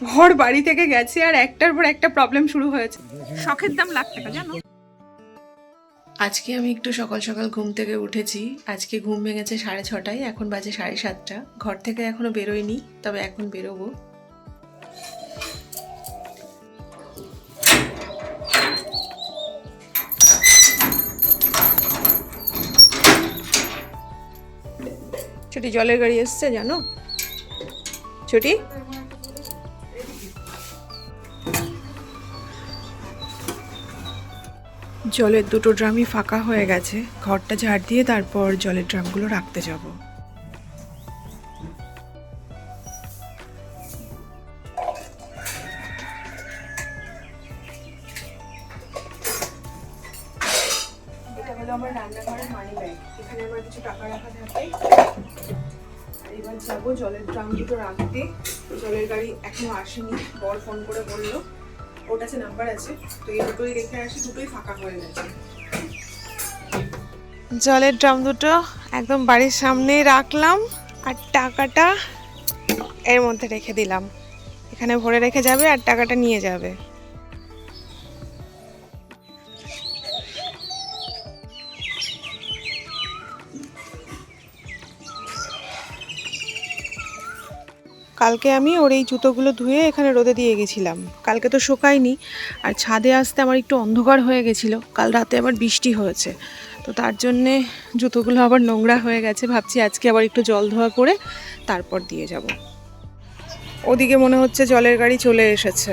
ভর বাড়ি থেকে গেছে আর একটার পর একটা প্রবলেম শুরু হয়েছে। শখের দাম লাখ টাকা জানো। আজকে আমি একটু সকাল সকাল ঘুম থেকে উঠেছি। আজকে ঘুম ভেঙেছে 6:30টায়, এখন বাজে 7:30। ঘর থেকে এখনো বেরোয়নি, তবে এখন বেরোবো। ছুটি জলের গাড়ি এসছে জানো ছুটি। জলের দুটো ড্রামই ফাঁকা হয়ে গেছে, ঘরটা ঝাড় দিয়ে তারপর জলের ড্রামগুলো রাখতে যাব। এটা হলো আমার রান্নাঘরের মানি ব্যাগ, এখানে আমার কিছু টাকা রাখা থাকে। এবার যাবো জলের ড্রাম দুটো রাখতে। জলের গাড়ি এখনো আসেনি, বর ফোন করে বললো ওর কাছে নাম্বার আছে, তো এই দুটোই রেখে আসি, দুটোই ফাঁকা হয়ে গেছে। জলের ড্রাম দুটো একদম বাড়ির সামনেই রাখলাম, আর টাকাটা এর মধ্যে রেখে দিলাম। এখানে ভরে রেখে যাবে আর টাকাটা নিয়ে যাবে। কালকে আমি ওর এই জুতোগুলো ধুয়ে এখানে রোদে দিয়ে গেছিলাম, কালকে তো শুকায়নি। আর ছাদে আসতে আমার একটু অন্ধকার হয়ে গেছিলো, কাল রাতে আবার বৃষ্টি হয়েছে, তো তার জন্যে জুতোগুলো আবার নোংরা হয়ে গেছে। ভাবছি আজকে আবার একটু জল ধোয়া করে তারপর দিয়ে যাব। ওদিকে মনে হচ্ছে জলের গাড়ি চলে এসেছে,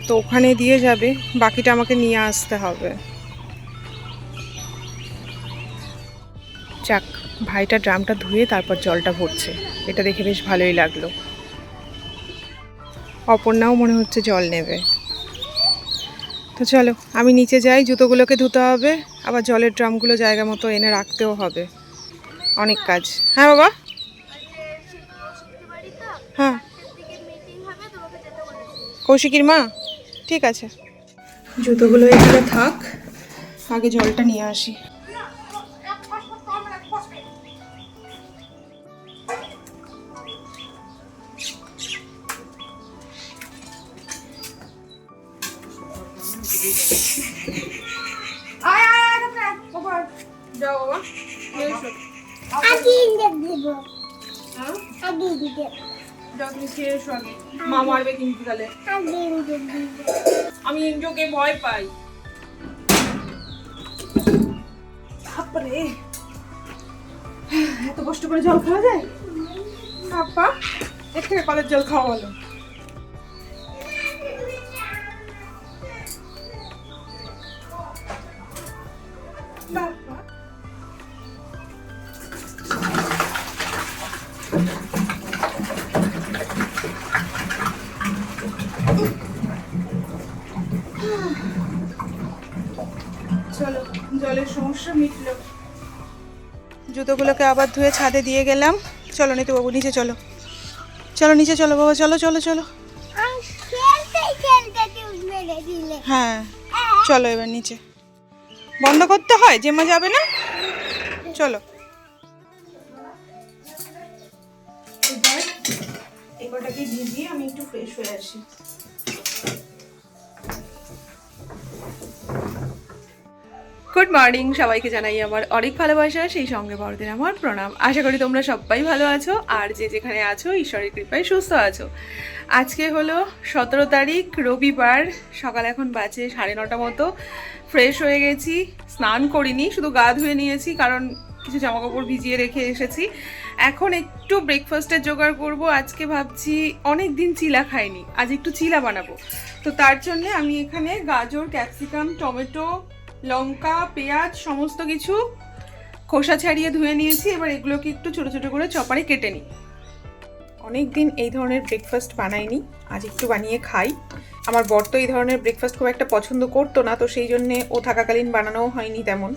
তো ওখানে দিয়ে যাবে, বাকিটা আমাকে নিয়ে আসতে হবে। যাক, ভাইটা ড্রামটা ধুয়ে তারপর জলটা ভরছে, এটা দেখে বেশ ভালোই লাগলো। অপর্ণাও মনে হচ্ছে জল নেবে। তো চলো আমি নিচে যাই, জুতোগুলোকে ধুতে হবে, আবার জলের ড্রামগুলো জায়গা মতো এনে রাখতেও হবে, অনেক কাজ। হ্যাঁ বাবা। হ্যাঁ কৌশিকীর মা, ঠিক আছে। জুতোগুলো এখানে থাক, আগে জলটা নিয়ে আসি। যাও বাবা, খেয়ে এসো আগে, মা মারবে কিন্তু তাহলে। আমি ইন্দ্রকে ভয় পাই। বাপরে, এত কষ্ট করে জল খাওয়া যায়? আপা, এর থেকে কলের জল খাওয়া ভালো। চলো, জলের সমস্যা মিটলো। জুতোগুলোকে আবার ধুয়ে ছাদে দিয়ে গেলাম। চলো নিতু বাবু নিচে চলো, চলো নিচে চলো বাবা, চলো চলো চলো। হ্যাঁ চলো এবার নিচে। বন্ধ করতে হয়, জেমা যাবে না। চলো এবার এবারটাকে ভিজিয়ে আমি একটু ফ্রেশ হয়ে আসি। গুড মর্নিং, সবাইকে জানাই আমার অনেক ভালোবাসা, সেই সঙ্গে বড়দের আমার প্রণাম। আশা করি তোমরা সবাই ভালো আছো, আর যে যেখানে আছো ঈশ্বরের কৃপায় সুস্থ আছো। আজকে হলো 17 তারিখ, রবিবার। সকাল এখন বাজে 9:30 মতো। ফ্রেশ হয়ে গেছি, স্নান করিনি, শুধু গা ধুয়ে নিয়েছি, কারণ কিছু জামাকাপড় ভিজিয়ে রেখে এসেছি। এখন একটু ব্রেকফাস্টের জোগাড় করব। আজকে ভাবছি অনেক দিন চিলা খাইনি, আজ একটু চিলা বানাবো। তো তার জন্য আমি এখানে গাজর, ক্যাপসিকাম, টমেটো, লঙ্কা, পেঁয়াজ সমস্ত কিছু খোসা ছাড়িয়ে ধুয়ে নিয়েছি। এবার এগুলোকে একটু ছোটো ছোটো করে চপারে কেটে নিই। অনেক দিন এই ধরনের ব্রেকফাস্ট বানাইনি, আজ একটু বানিয়ে খাই। আমার বর তো এই ধরনের ব্রেকফাস্ট খুব একটা পছন্দ করতো না, তো সেই জন্যে ও থাকাকালীন বানানোও হয়নি তেমন,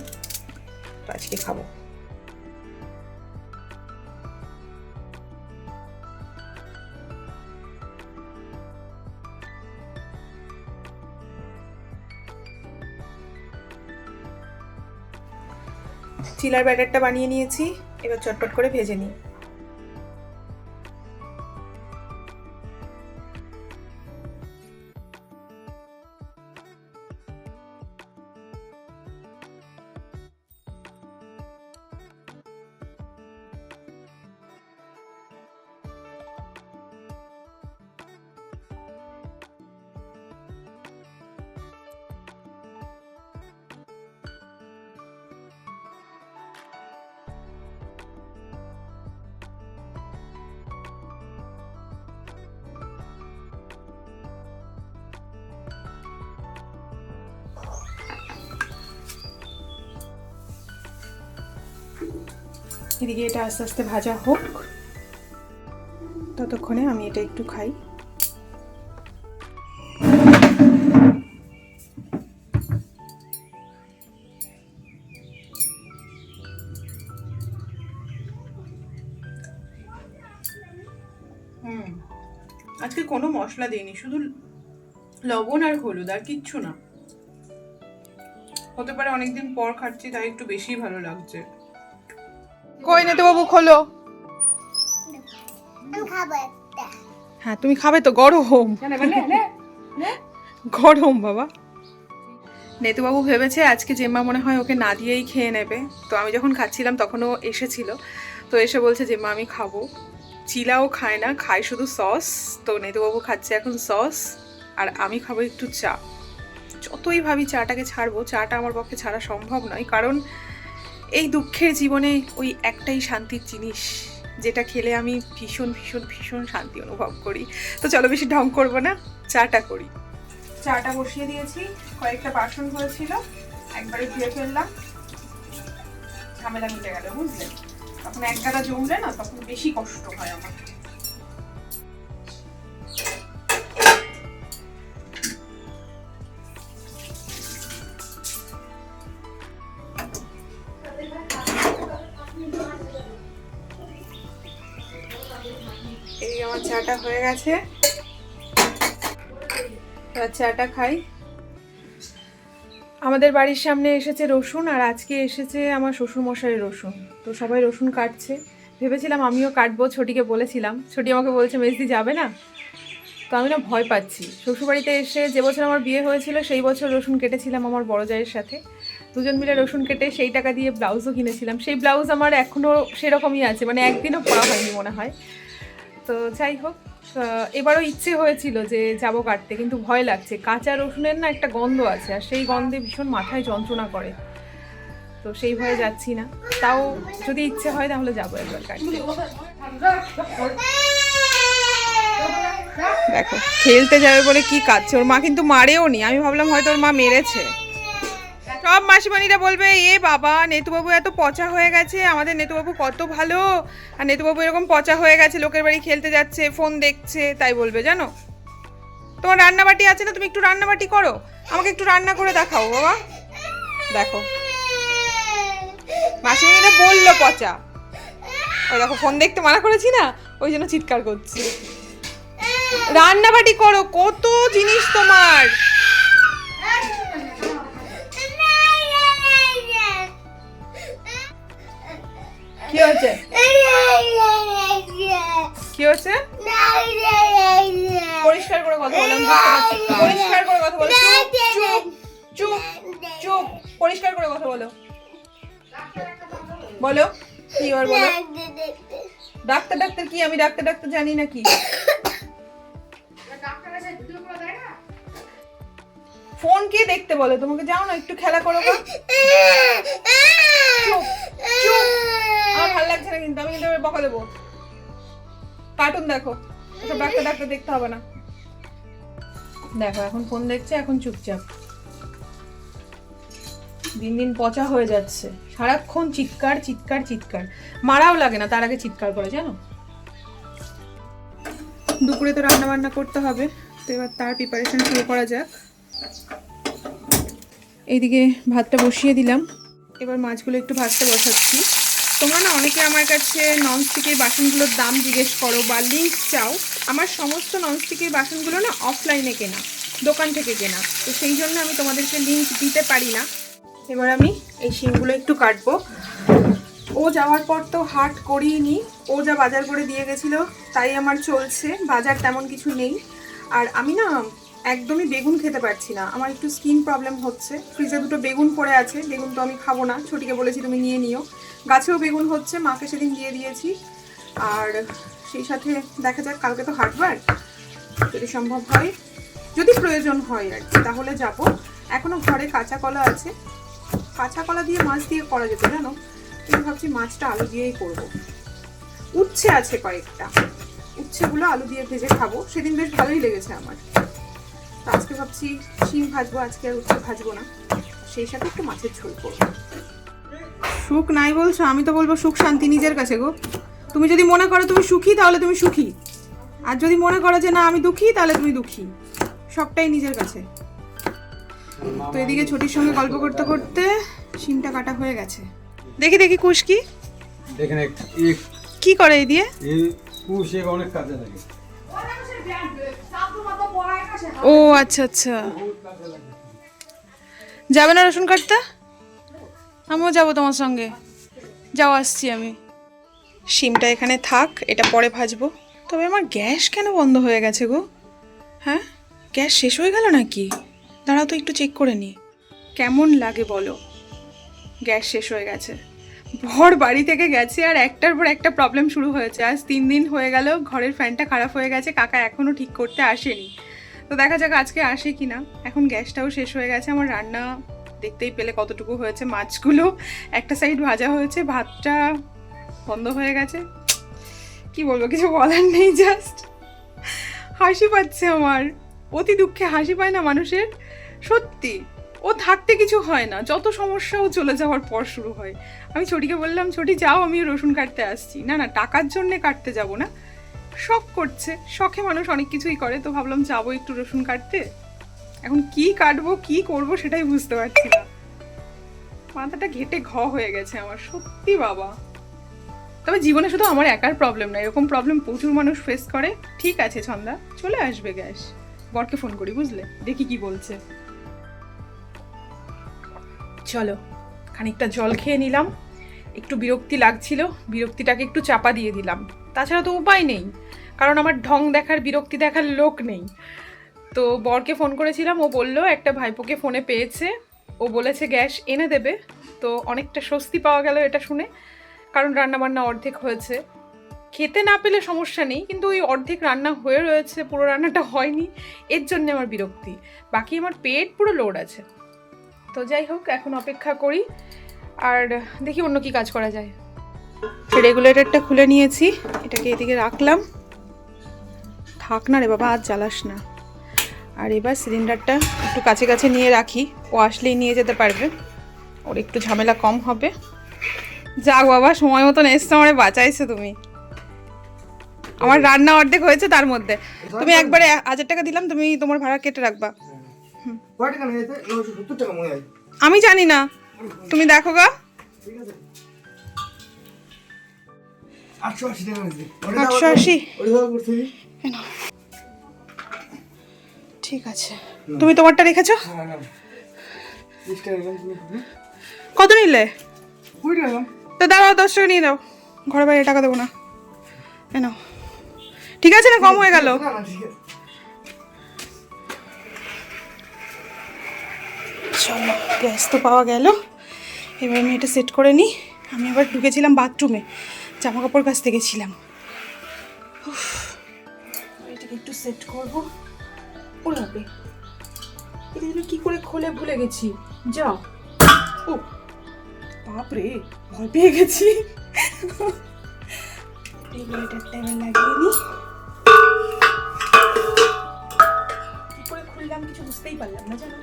তো আজকে খাবো। চিলার ব্যাটারটা বানিয়ে নিয়েছি, এবার চটপট করে ভেজে নিই। এদিকে এটা আস্তে আস্তে ভাজা হোক, ততক্ষণে আমি এটা একটু খাই। আজকে কোনো মশলা দিইনি, শুধু লবণ আর হলুদ, আর কিচ্ছু না। হতে পারে অনেকদিন পর খাচ্ছি তাই একটু বেশি ভালো লাগছে। কই নেতে বাবু খোলো। হ্যাঁ তুমি খাবে তো, গরম গরম বাবা। নেতুবাবু ভেবেছে আজকে জেম্মা মনে হয় ওকে না দিয়েই খেয়ে নেবে। তো আমি যখন খাচ্ছিলাম তখন ও এসেছিল, তো এসে বলছে জেম্মা আমি খাবো। চিলাও খায় না, খায় শুধু সস। তো নেতুবাবু খাচ্ছে এখন সস, আর আমি খাবো একটু চা। যতই ভাবি চাটাকে ছাড়বো, চাটা আমার পক্ষে ছাড়া সম্ভব নয়, কারণ এই দুঃখের জীবনে ওই একটাই শান্তির জিনিস যেটা খেলে আমি ভীষণ ভীষণ ভীষণ শান্তি অনুভব করি। তো চলো বেশি ঢং করবো না, চাটা করি। চাটা বসিয়ে দিয়েছি, কয়েকটা বাসন হয়েছিল একবারে ধুয়ে ফেললাম, ঝামেলা মিটে গেল বুঝলে। তখন এক গাদা জমলে না তখন বেশি কষ্ট হয় আমার। এই আমার চাটা হয়ে গেছে, এবার চাটা খাই। আমাদের বাড়ির সামনে এসেছে রসুন, আর আজকে এসেছে আমার শ্বশুরমশাইয়ের রসুন। তো সবাই রসুন কাটছে, ভেবেছিলাম আমিও কাটবো, ছোটিকে বলেছিলাম। ছোটি আমাকে বলছে মেজদি যাবে না, তো আমি না ভয় পাচ্ছি। শ্বশুরবাড়িতে এসে যে বছর আমার বিয়ে হয়েছিল সেই বছর রসুন কেটেছিলাম আমার বড় জায়ের সাথে, দুজন মিলে রসুন কেটে সেই টাকা দিয়ে ব্লাউজও কিনেছিলাম। সেই ব্লাউজ আমার এখনও সেরকমই আছে, মানে একদিনও পরা হয়নি মনে হয়। তো যাই হোক, এবারও ইচ্ছে হয়েছিল যে যাব কাটতে, কিন্তু ভয় লাগছে। কাঁচা রসুনের না একটা গন্ধ আছে, আর সেই গন্ধে ভীষণ মাথায় যন্ত্রণা করে, তো সেই ভয়ে যাচ্ছি না। তাও যদি ইচ্ছে হয় তাহলে যাবো একবার কাটতে। দেখো খেলতে যাবে বলে কি কাঁদছে, ওর মা কিন্তু মারেও নি। আমি ভাবলাম হয়তো ওর মা মেরেছে। সব মাসিমানিরা বলবে এ বাবা নেতুবাবু এত পচা হয়ে গেছে, আমাদের নেতুবাবু কত ভালো, আর নেতুবাবু এরকম পচা হয়ে গেছে, লোকের বাড়ি খেলতে যাচ্ছে, ফোন দেখছে, তাই বলবে জানো। তোমার রান্নাবাটি আছে না, তুমি একটু রান্নাবাটি করো, আমাকে একটু রান্না করে দেখাও বাবা। দেখো মাসিমানিরা বললো পচা, ওই দেখো ফোন দেখতে মানা করেছি না, ওই জন্য চিৎকার করছি। রান্নাবাটি করো, কত জিনিস তোমার। কি হচ্ছে কি হচ্ছে? পরিষ্কার করে কথা বলো, পরিষ্কার করে কথা বলো, চুপ চুপ চুপ, পরিষ্কার করে কথা বলো। বলো কি আর বলো। ডাক্তার ডাক্তার কি, আমি ডাক্তার ডাক্তার জানি না কি। ফোন কে দেখতে বলে তোমাকে, যাও না একটু খেলা করো। চুপ চুপ, আমার ভালো লাগছে না কিন্তু, আমি কিন্তু বকা দেবো। কার্টুন দেখো, ওসব ডাক্তার ডাক্তার দেখতে হবে না। দেখো এখন ফোন দেখছে, এখন চুপচাপ। দিন দিন পচা হয়ে যাচ্ছে, সারাক্ষণ চিৎকার চিৎকার চিৎকার, মারাও লাগে না তার আগে চিৎকার করে জানো। দুপুরে তো রান্না বান্না করতে হবে, তো এবার তার প্রিপারেশন শুরু করা যাক। এইদিকে ভাতটা বসিয়ে দিলাম, এবার মাছগুলো একটু ভাজতে বসাচ্ছি। তোমরা না অনেকে আমার কাছে ননস্টিকের বাসনগুলোর দাম জিজ্ঞেস করো বা লিঙ্ক চাও। আমার সমস্ত ননস্টিকের বাসনগুলো না অফলাইনে কেনা, দোকান থেকে কেনা, তো সেই জন্য আমি তোমাদেরকে লিঙ্ক দিতে পারি না। এবার আমি এই শিমগুলো একটু কাটবো। ও যাওয়ার পর তো হাট করিনি, ও যা বাজার করে দিয়ে গেছিলো তাই আমার চলছে, বাজার তেমন কিছু নেই। আর আমি না একদমই বেগুন খেতে পারছি না, আমার একটু স্কিন প্রবলেম হচ্ছে। ফ্রিজে দুটো বেগুন পড়ে আছে, বেগুন তো আমি খাবো না, ছোটিকে বলেছি তুমি নিয়ে নিও। গাছেও বেগুন হচ্ছে, মাকে সেদিন দিয়ে দিয়েছি। আর সেই সাথে দেখা যাক, কালকে তো হাটবার, যদি সম্ভব হয়, যদি প্রয়োজন হয় আর কি, তাহলে যাব। এখনো ঘরে কাঁচা কলা আছে, কাঁচা কলা দিয়ে মাছ দিয়ে করা যেত জানো, কিন্তু ভাবছি মাছটা আলু দিয়েই করবো। উচ্ছে আছে কয়েকটা, উচ্ছেগুলো আলু দিয়ে ভেজে খাবো, সেদিন বেশ ভালোই লেগেছে আমার। তো আজকে ভাবছি শিম ভাজবো, আজকে আর উচ্ছে ভাজবো না, সেই সাথে একটু মাছের ঝোল করবো। সুখ নাই বলছো, আমি তো বলবো সুখ শান্তি নিজের কাছে গো। তুমি যদি মনে করো তুমি সুখী তাহলে তুমি সুখী, আর যদি মনে করো যে না আমি দুঃখী তাহলে তুমি দুঃখী। সবটাই নিজের কাছে। তো এদিকে ছোটির সঙ্গে গল্প করতে করতে শিমটা কাটা হয়ে গেছে। দেখি দেখি কুশ কি দেখেন কি করে এই দিয়ে? এই কুশ অনেক কাজে লাগে। ও আচ্ছা আচ্ছা, যাবে না রসুন কাটতে? আমিও যাবো তোমার সঙ্গে। যাও, আসছি আমি। শিমটা এখানে থাক, এটা পরে ভাজবো। তবে আমার গ্যাস কেন বন্ধ হয়ে গেছে গো? হ্যাঁ, গ্যাস শেষ হয়ে গেল নাকি? দাঁড়াও তো একটু চেক করে নি। কেমন লাগে বলো? গ্যাস শেষ হয়ে গেছে, ভর বাড়ি থেকে গেছে, আর একটার পর একটা প্রবলেম শুরু হয়েছে। আজ 3 দিন হয়ে গেল, ঘরের ফ্যানটা খারাপ হয়ে গেছে, কাকা এখনও ঠিক করতে আসেনি। তো দেখা যাক আজকে আসে কি না। এখন গ্যাসটাও শেষ হয়ে গেছে। আমার রান্না দেখতেই পেলে কতটুকু হয়েছে। মাছগুলো একটা সাইড ভাজা হয়েছে, ভাতটা বন্ধ হয়ে গেছে। কি বলবো, কিছু বলার নেই। জাস্ট হাসি পাচ্ছে আমার। অতি দুঃখে হাসি পায় না মানুষের? সত্যি, ও থাকতে কিছু হয় না, যত সমস্যাও চলে যাওয়ার পর শুরু হয়। আমি ছোটিকে বললাম, ছোটি যাও, আমি রসুন কাটতে আসছি। না না, টাকার জন্যে কাটতে যাব না, শখ করছে। শখে মানুষ অনেক কিছুই করে। তো ভাবলাম যাবো একটু রসুন কাটতে। এখন কি কাটবো কি করব সেটাই বুঝতে পারছি না। মাথাটা ঘেটে হয়ে গেছে আমার, সত্যি বাবা। তবে জীবনে শুধু আমার একার প্রবলেম না, এরকম প্রবলেম প্রচুর মানুষ ফেস করে। ঠিক আছে ছন্দা, চলে আসবে গ্যাস। বরকে ফোন করি, বুঝলে, দেখি কি বলছে। চলো, খানিকটা জল খেয়ে নিলাম। একটু বিরক্তি লাগছিল, বিরক্তিটাকে একটু চাপা দিয়ে দিলাম। তাছাড়া তো উপায় নেই, কারণ আমার ঢং দেখার বিরক্তি দেখার লোক নেই। তো বরকে ফোন করেছিলাম, ও বলল একটা ভাইপোকে ফোনে পেয়েছে, ও বলেছে গ্যাস এনে দেবে। তো অনেকটা স্বস্তি পাওয়া গেল এটা শুনে, কারণ রান্নাবান্না অর্ধেক হয়েছে। খেতে না পেলে সমস্যা নেই, কিন্তু ওই অর্ধেক রান্না হয়ে রয়েছে, পুরো রান্নাটা হয়নি, এর জন্য আমার বিরক্তি। বাকি আমার পেট পুরো লোড আছে। তো যাই হোক, এখন অপেক্ষা করি আর দেখি অন্য কি কাজ করা যায়। রেগুলেটরটা খুলে নিয়েছি, এটাকে এদিকে রাখলাম। থাক না রে বাবা, আজ জ্বালাস না। আর এবার সিলিন্ডারটা একটু কাছে কাছে নিয়ে রাখি, ও আসলেই নিয়ে যেতে পারবে, ওর একটু ঝামেলা কম হবে। যাক বাবা, সময় মতন এসছো, আমারে বাঁচাইছো তুমি। আমার রান্না অর্ধেক হয়েছে, তার মধ্যে তুমি একবারে 1000 টাকা দিলাম, তুমি তোমার ভাড়া কেটে রাখবা। আমি জানি না, তুমি দেখো গা। 880 ঠিক আছে। তুমি তোমারটা রেখেছো? কত নিলে? তো দাঁড়াও, 10 টাকা নিয়ে দাও, ঘরে বাইরে টাকা দেবো না। নাও, ঠিক আছে না? কম হয়ে গেল। চলো, গ্যাস তো পাওয়া গেল। এবার আমি এটা সেট করে নিই। আমি আবার ঢুকেছিলাম বাথরুমে, জামা কাপড় কাচতে গেছিলাম। এটাকে একটু সেট করবো। ওলাবে এটা যেন কি করে খোলে ভুলে গেছি। যা, ও বাপরে, ভয় পেয়ে গেছি। রেগুলেটরটা এবার লাগিয়ে নিই। কি করে খুললাম কিছু বুঝতেই পারলাম না, জানো।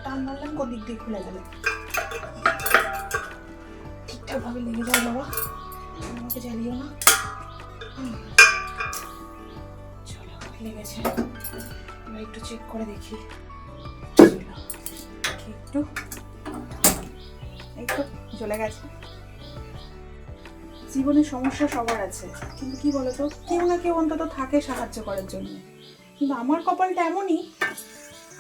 টান মারলাম, কোন দিক দিয়ে খুলে গেল। ঠিকঠাক ভাবে লেগে যায় বাবা, আমাকে জ্বালিও না। চলো, লেগেছে। এবার একটু চেক করে দেখি। একটু একটু জ্বলে গেছে। জীবনে সমস্যা সবার আছে, কিন্তু কি বলতো, কেউ না কেউ অন্তত থাকে সাহায্য করার জন্য। কিন্তু আমার কপালটা এমনই,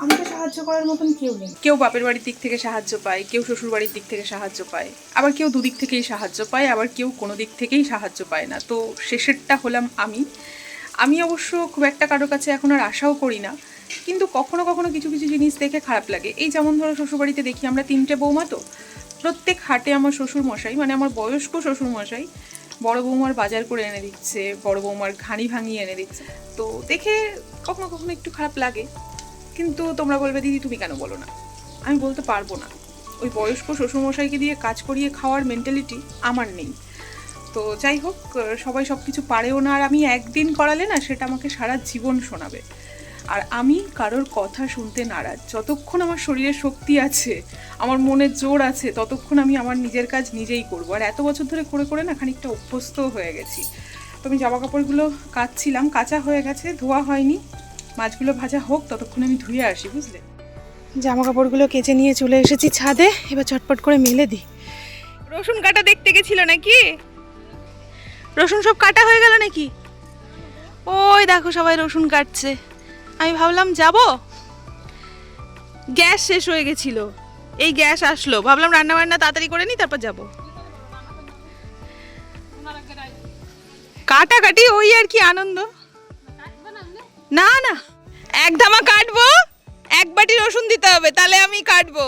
আমাকে সাহায্য করার মতন কেউ নেই। কেউ বাপের বাড়ির দিক থেকে সাহায্য পায়, কেউ শ্বশুর বাড়ির দিক থেকে সাহায্য পায়, আবার কেউ দুদিক থেকেই সাহায্য পায়, আবার কেউ কোনো দিক থেকেই সাহায্য পায় না। তো শেষেরটা হলাম আমি অবশ্য খুব একটা কারোর কাছে এখন আর আশাও করি না, কিন্তু কখনো কখনো কিছু কিছু জিনিস দেখে খারাপ লাগে। এই যেমন ধরো, শ্বশুরবাড়িতে দেখি আমরা 3টে বৌমা, তো প্রত্যেক হাটে আমার শ্বশুর মশাই, মানে আমার বয়স্ক শ্বশুর মশাই, বড় বৌমার বাজার করে এনে দিচ্ছে, বড় বৌমার ঘানি ভাঙিয়ে এনে দিচ্ছে। তো দেখে কখনো কখনো একটু খারাপ লাগে। কিন্তু তোমরা বলবে দিদি তুমি কেন বলো না, আমি বলতে পারবো না। ওই বয়স্ক শ্বশুরমশাইকে দিয়ে কাজ করিয়ে খাওয়ার মেন্টালিটি আমার নেই। তো যাই হোক, সবাই সব কিছু পারেও না, আর আমি একদিন করালে না সেটা আমাকে সারা জীবন শোনাবে। আর আমি কারোর কথা শুনতে নারাজ। যতক্ষণ আমার শরীরে শক্তি আছে, আমার মনের জোর আছে, ততক্ষণ আমি আমার নিজের কাজ নিজেই করব। আর এত বছর ধরে করে করে না খানিকটা অভ্যস্ত হয়ে গেছি। তো আমি জামা কাপড়গুলো কাচছিলাম, কাচা হয়ে গেছে, ধোয়া হয়নি। মাছগুলো ভাজা হোক, ততক্ষণ আমি ধুয়ে আসি, বুঝলে। জামা কাপড়গুলো কেচে নিয়ে চলে এসেছি ছাদে, এবার চটপট করে মেলে দিই। রসুন কাটা দেখতে গেছিল নাকি? রসুন সব কাটা হয়ে গেল নাকি? ওই দেখো সবাই রসুন কাটছে। আমি ভাবলাম যাব, গ্যাস শেষ হয়ে গেছিল, এই গ্যাস আসলো, ভাবলাম রান্না বান্না তাড়াতাড়ি করে নি তারপর যাব। কাটাকাটি ওই আর কি আনন্দ। না না, এক ধামা কাটবো, এক বাটি রসুন দিতে হবে, তাহলে আমি কাটবো।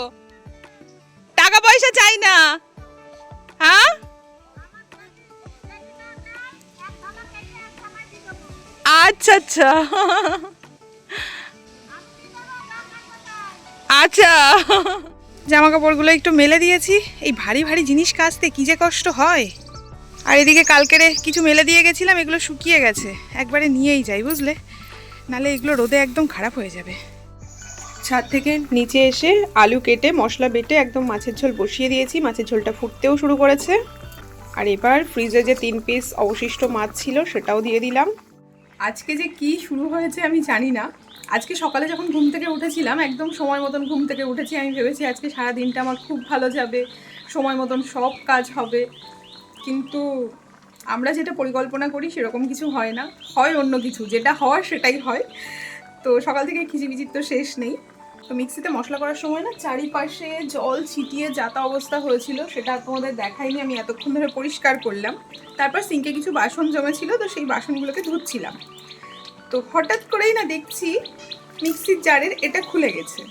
টাকা পয়সা চাই না। হ্যাঁ আচ্ছা আচ্ছা আচ্ছা। জামা কাপড়গুলো একটু মেলে দিয়েছি। এই ভারী ভারী জিনিস কাচতে কি যে কষ্ট হয়। আর এদিকে কালকেরে কিছু মেলে দিয়ে গেছিলাম, এগুলো শুকিয়ে গেছে, একবারে নিয়েই যাই বুঝলে, নালে এগুলো রোদে একদম খারাপ হয়ে যাবে। ছাদ থেকে নিচে এসে আলু কেটে মশলা বেটে একদম মাছের ঝোল বসিয়ে দিয়েছি। মাছের ঝোলটা ফুটতেও শুরু করেছে। আর এবার ফ্রিজে যে 3 পিস অবশিষ্ট মাছ ছিল সেটাও দিয়ে দিলাম। আজকে যে কি শুরু হয়েছে আমি জানি না। আজকে সকালে যখন ঘুম থেকে উঠেছিলাম, একদম সময় মতন ঘুম থেকে উঠেছি, আমি ভেবেছি আজকে সারা দিনটা আমার খুব ভালো যাবে, সময় মতন সব কাজ হবে। কিন্তু আমরা যেটা পরিকল্পনা করি সেরকম কিছু হয় না, হয় অন্য কিছু, যেটা হওয়ার সেটাই হয়। তো সকাল থেকে খিচিবিচির তো শেষ নেই। তো মিক্সিতে মশলা করার সময় না চারিপাশে জল ছিটিয়ে যাতা অবস্থা হয়েছিল, সেটা তোমাদের দেখাইনি, আমি এতক্ষণ ধরে পরিষ্কার করলাম। তারপর সিঙ্কে কিছু বাসন জমেছিল, তো সেই বাসনগুলোকে ধুচ্ছিলাম। তো হঠাৎ করেই না দেখছি মিক্সির জারের এটা খুলে গেছে।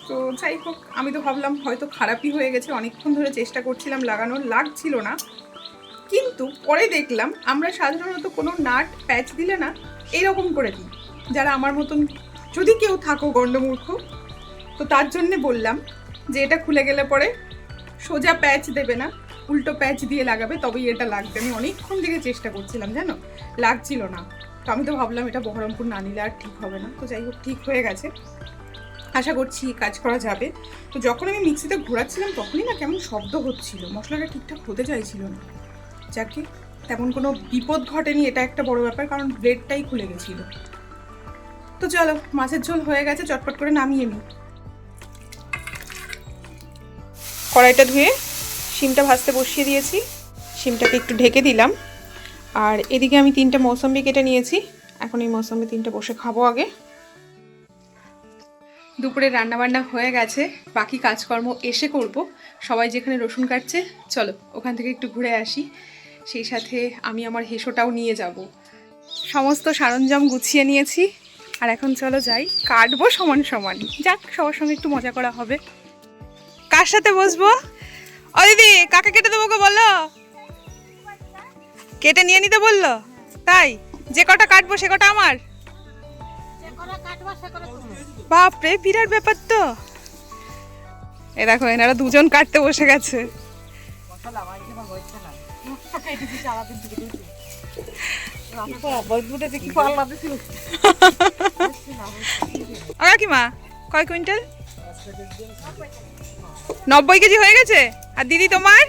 তো যাই হোক, আমি তো ভাবলাম হয়তো খারাপই হয়ে গেছে, অনেকক্ষণ ধরে চেষ্টা করছিলাম লাগানোর, লাগছিল না। কিন্তু পরে দেখলাম আমরা সাধারণত কোনো নাট প্যাচ দিলে না এইরকম করে দিই। যারা আমার মতন যদি কেউ থাকো গণ্ডমূর্খ, তো তার জন্যে বললাম যে এটা খুলে গেলে পরে সোজা প্যাচ দেবে না, উল্টো প্যাচ দিয়ে লাগাবে, তবেই এটা লাগবে। আমি অনেকক্ষণ থেকে চেষ্টা করছিলাম, জানো, লাগছিল না। তো আমি তো ভাবলাম এটা বহরমপুর না নিলে আর ঠিক হবে না। তো যাই হোক, ঠিক হয়ে গেছে, আশা করছি কাজ করা যাবে। তো যখন আমি মিক্সিতে ঘোরাচ্ছিলাম তখনই না কেমন শব্দ হচ্ছিল, মশলাটা ঠিকঠাক হতে চাইছিল না। যাকে তেমন কোনো বিপদ ঘটেনি, এটা একটা বড় ব্যাপার, কারণ ব্লেডটাই খুলে গেছিল। তো চলো, মাছের ঝোল হয়ে গেছে, চটপট করে নামিয়ে নিই। কড়াইটা ধুয়ে শিমটা ভাজতে বসিয়ে দিয়েছি, শিমটাকে একটু ঢেকে দিলাম। আর এদিকে আমি 3টে মৌসম্বি কেটে নিয়েছি, এখন এই মৌসম্বি 3টে বসে খাবো আগে। দুপুরে রান্নাবান্না হয়ে গেছে, বাকি কাজকর্ম এসে করব। সবাই যেখানে রসুন কাটছে, চলো ওখান থেকে একটু ঘুরে আসি। সেই সাথে আমি আমার হেসোটাও নিয়ে যাব। সমস্ত সরঞ্জাম গুছিয়ে নিয়েছি, আর এখন চলো যাই, কাটবো সমান সমান। যাক, সবার সঙ্গে একটু মজা করা হবে। কার সাথে বসবো? ও দিদি, কাকে কেটে দেবো গো বলো? কেটে নিয়ে নিতে বললো, তাই যে কটা কাটবো সে কটা আমার? বাপরে, বিরাট ব্যাপার তো। এ দেখো, এনারা দুজন কাটতে বসে গেছে। কাকিমা, কয় কুইন্টাল? 90 কেজি হয়ে গেছে। আর দিদি তোমার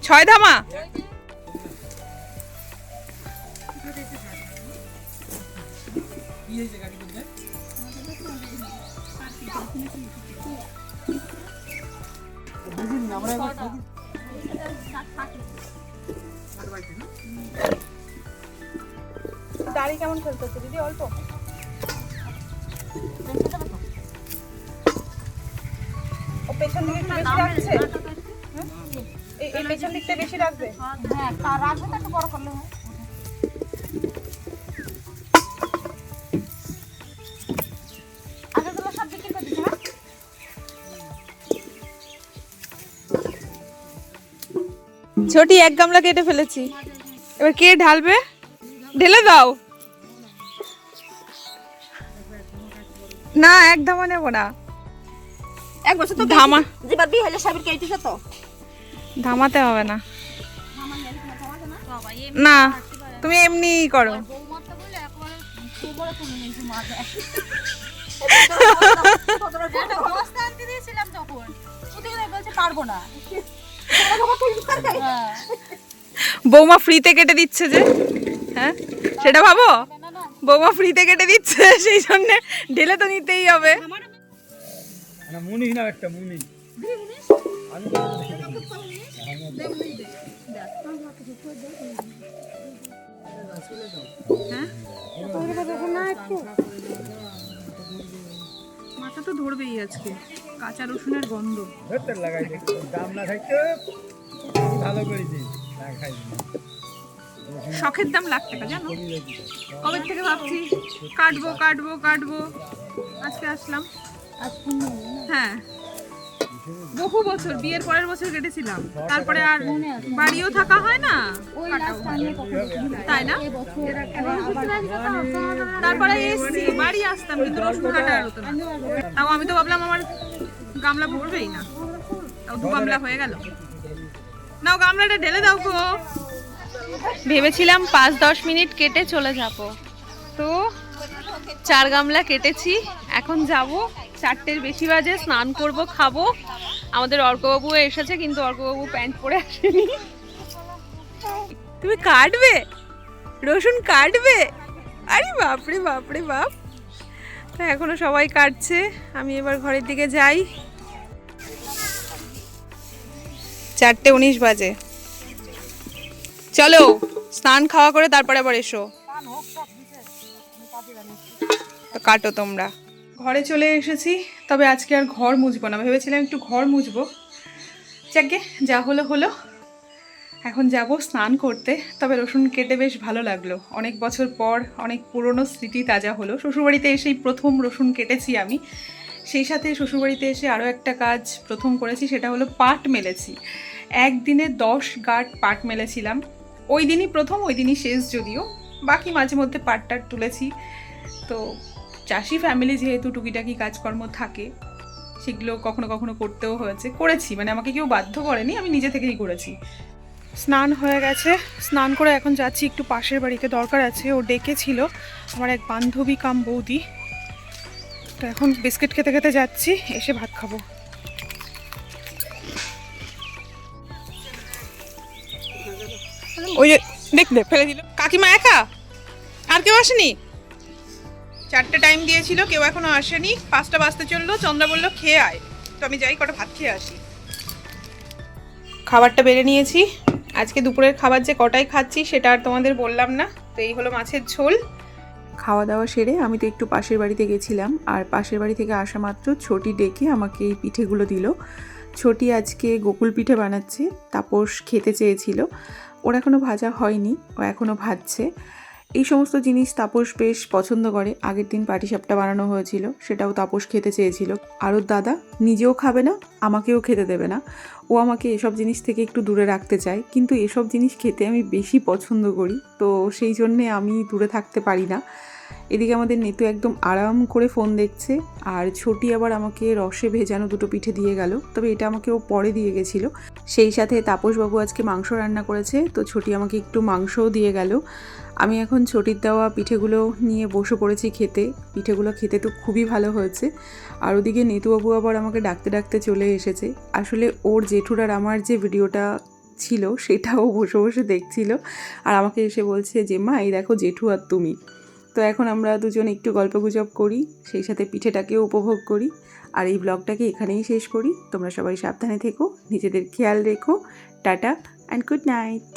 6 ধামা? দাড়ি কেমন ফেলতেছে দিদি? অল্প? ও পেছন দিকে একটু বেশি রাখছে, এই পেছন দিকটা বেশি রাখবে। হ্যাঁ, তার রাখবে তো একটু বড় করলে হয়। আগেগুলো সব বিক্রি করে দিচ্ছি। ছোটি 1 গামলা কেটে ফেলেছি, এবার কে ঢালবে? ঢেলে দাও না, 1 ধামা নেবো না। 1 বছর তো ধামা যেবার বিয়ে হলে সাবির কেটেছ তো ধামাতে হবে না। না, তুমি এমনি করো। করে তুলে নিয়েছি মাছ বস্তা আনতে দিয়েছিলাম তখন ওদিকে বলছে পারবো না বৌমা ফ্রিতে কেটে দিচ্ছে যে, হ্যাঁ সেটা ভাবো, বৌমা ফ্রিতে কেটে দিচ্ছে সেই জন্য ঢেলে তো নিতেই হবে। না মুনি না একটা মুনি আমি মাথা তো ধরবেই আজকে, কাঁচা রসুনের গন্ধ। ভেতর লাগাই দে, দাম না খাইতে ভালো করে দিই, না খাই না। শখের দাম লাখ টাকা জানো, কবে থেকে ভাবছি কাটবো কাটবো কাটবো, আজকে আসলাম। হ্যাঁ বহু বছর, বিয়ের পরের বছর কেটেছিলাম, তারপরে আর বাড়িও থাকা হয় না, তাই না? তারপরে এসছি, বাড়ি আসতাম কিন্তু রসুন কাটা আর হতো না। তাও আমি তো ভাবলাম আমার গামলা ভরবেই না, তাও 2 গামলা হয়ে গেল। নাও গামলাটা ঢেলে দাও গো। ভেবেছিলাম 5-10 মিনিট কেটে চলে যাব, তো 4 গামলা কেটেছি। এখন যাব, 4টের বেশি বাজে, স্নান করব, খাবো। আমাদের অর্কবাবু এসেছে কিন্তু অর্কবাবু প্যান্ট পরে আসেনি। তুমি কাটবে রসুন, কাটবে? আরে বাপরে বাপরে বাপ, তো এখনো সবাই কাটছে, আমি এবার ঘরের দিকে যাই। 4:19 বাজে, চলো স্নান খাওয়া করে তারপরে আবার এসো। তো কাটো তোমরা। ঘরে চলে এসেছি, তবে আজকে আর ঘর মুছবো না, ভেবেছিলাম একটু ঘর মুছবো, যাকে যা হলো হলো। এখন যাব স্নান করতে। তবে রসুন কেটে বেশ ভালো লাগলো, অনেক বছর পর অনেক পুরনো স্মৃতি তাজা হলো। শ্বশুরবাড়িতে এসেই প্রথম রসুন কেটেছি আমি, সেই সাথে শ্বশুরবাড়িতে এসে আরও একটা কাজ প্রথম করেছি, সেটা হলো পাট মেলেছি। একদিনে 10 গাঁট পাট মেলেছিলাম, ওই দিনই প্রথম, ওই দিনই শেষ, যদিও বাকি মাঝে মধ্যে পাটটার তুলেছি। তো চাষি ফ্যামিলি যেহেতু টুকিটাকি কাজকর্ম থাকে, সেগুলো কখনো কখনো করতেও করেছি, মানে আমাকে কেউ বাধ্য করেনি, আমি নিজে থেকেই করেছি। স্নান হয়ে গেছে, স্নান করে এখন যাচ্ছি একটু পাশের বাড়িতে, দরকার আছে। ও ডেকেছিল, আমার এক বান্ধবী কাম বৌদি। তো এখন বিস্কিট খেতে খেতে যাচ্ছি, এসে ভাত খাবো। ওই যে দেখলে ফেলে দিল, কাকিমা একা, আর কেউ আসেনি? 4টে টাইম দিয়েছিল, কেউ এখনো আসেনি। 5টা বাজতে চললো, চন্দ্রা বললো খেয়ে আয়, তো আমি যাই কটা ভাত খেয়ে আসি। খাবারটা বেড়ে নিয়েছি, আজকে দুপুরের খাবার যে কটায় খাচ্ছি সেটা আর তোমাদের বললাম না। তো এই হলো মাছের ঝোল। খাওয়া দাওয়া সেরে আমি তো একটু পাশের বাড়িতে গেছিলাম, আর পাশের বাড়ি থেকে আসা মাত্র ছোটি ডেকে আমাকে এই পিঠেগুলো দিল। ছোটি আজকে গোকুল পিঠে বানাচ্ছে, তাপস খেতে চেয়েছিল, ওর এখনও ভাজা হয়নি, ও এখনও ভাজছে। এই সমস্ত জিনিস তাপস বেশ পছন্দ করে। আগের দিন পাটিসাপটা বানানো হয়েছিল, সেটাও তাপস খেতে চেয়েছিল। আর ওর দাদা নিজেও খাবে না, আমাকেও খেতে দেবে না, ও আমাকে এসব জিনিস থেকে একটু দূরে রাখতে চায়, কিন্তু এসব জিনিস খেতে আমি বেশি পছন্দ করি, তো সেই জন্যে আমি দূরে থাকতে পারি না। এদিকে আমাদের নেতু একদম আরাম করে ফোন দেখছে, আর ছোটি আবার আমাকে রসে ভেজানো 2টো পিঠে দিয়ে গেল, তবে এটা আমাকে ও পরে দিয়ে গেছিলো। সেই সাথে তাপসবাবু আজকে মাংস রান্না করেছে, তো ছোটি আমাকে একটু মাংসও দিয়ে গেল। আমি এখন ছোটির দেওয়া পিঠেগুলো নিয়ে বসে পড়েছি খেতে। পিঠেগুলো খেতে তো খুবই ভালো হয়েছে। আর ওদিকে নেতুবাবু আবার আমাকে ডাকতে ডাকতে চলে এসেছে। আসলে ওর জেঠুর আর আমার যে ভিডিওটা ছিল সেটাও বসে বসে দেখছিল, আর আমাকে এসে বলছে যে মা এই দেখো জেঠু আর তুমি। তো এখন আমরা দুজন একটু গল্পগুজব করি, সেই সাথে পিঠেটাকেও উপভোগ করি। আর এই ব্লগটাকে এখানেই শেষ করি। তোমরা সবাই সাবধানে থেকো, নিজেদের খেয়াল রেখো। Tata and good night.